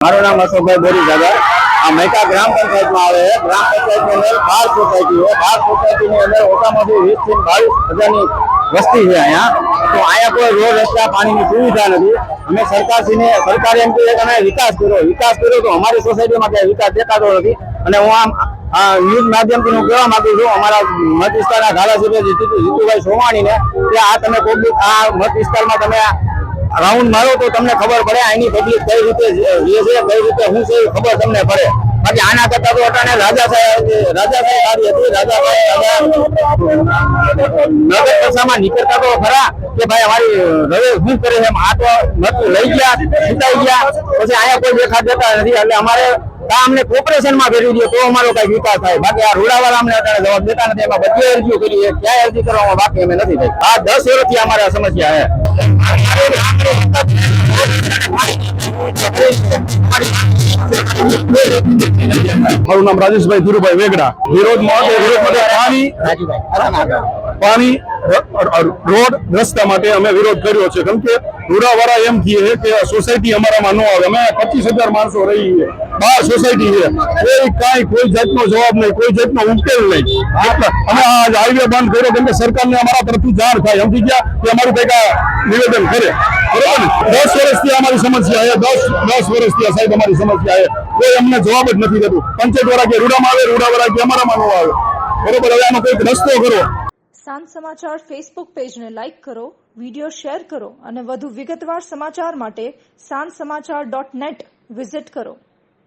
મારું નામ અશોકભાઈ બોરીસાગર। આ મૈકા ગ્રામ પંચાયતમાં આવે છે। ગ્રામ પંચાયતની અંદર 12 સોસાયટી છે। 12 સોસાયટીની અંદર ઓછામાંથી 20 થી 22,000ની વસ્તી છે। અહીંયા કોઈ રોડ રસ્તા પાણીની સુવિધા નથી। અમે સરકારે એમ કહે કે અમે વિકાસ કર્યો તો અમારી સોસાયટીમાં ક્યાંય વિકાસ દેખાતો નથી। અને હું આમ ન્યૂઝ માધ્યમથી હું કહેવા માંગુ છું અમારા મત વિસ્તારના ધારાસભ્ય જીતુભાઈ સોમાણીને કે આ તમે આ મત વિસ્તારમાં તમે રાઉન્ડ મારો તો તમને ખબર પડે આની પબ્લિક કઈ રીતે જે છે કઈ રીતે હું છે ખબર તમને પડે। બાકી આના કરતા તો અટાણે રાજાશાહી સારી હતી। રાજાશાહી નગર કક્ષામાં નીકળતા તો ખરા કે ભાઈ અમારી હવે શું કરે છે। આ તો મત લઈ ગયા જીતાઈ ગયા પછી અહીંયા કોઈ દેખા દેતા નથી। એટલે અમારે અમને કોર્પોરેશનમાં ફેરવી દે તો અમારો કઈ વિકાસ થાય। બાકી આ રોડાવાળા અમને અત્યારે જવાબ દેતા નથી। એમાં બધી અરજીઓ કરી છે, ક્યાંય અરજી કરવામાં બાકી અમે નથી થઈ। આ 10 વર્ષથી અમારે આ સમસ્યા છે। મારું નામ રાજેશભાઈ ધીરુભાઈ વેગડા। વિરોધ માટે પાણી રોડ રસ્તા માટે અમે વિરોધ કર્યો છે। કેમ કે રૂડાવાળા એમ કહે કે સોસાયટી અમારામાં ન આવે। અમે 25,000 માણસો રહી છે, 12 સોસાયટી છે, કોઈ જાતનો જવાબ નહીં, કોઈ જાતનો ઉકેલ નહીં। અમે આ હાઈવે બંધ કર્યો કેમ કે સરકારને અમારા તરફથી જાણ થાય, સમજી ગયા કે અમારું કંઈક નિવેદન કરે। બરોબર, 10 વર્ષથી અમારી સમસ્યા છે। 10 વર્ષથી સાહેબ અમારી સમસ્યા છે, કોઈ અમને જવાબ જ નથી દેતું। પંચાયત વાળા કે રૂડામાં આવે, રૂડાવાળા કે અમારામાં ન આવે। બરોબર, હવે આનો કંઈક રસ્તો કરો। સાંજ સમાચાર ફેસબુક પેજને લાઇક કરો, વિડીયો શેર કરો અને વધુ વિગતવાર સમાચાર માટે sanssamachar.net વિઝિટ કરો।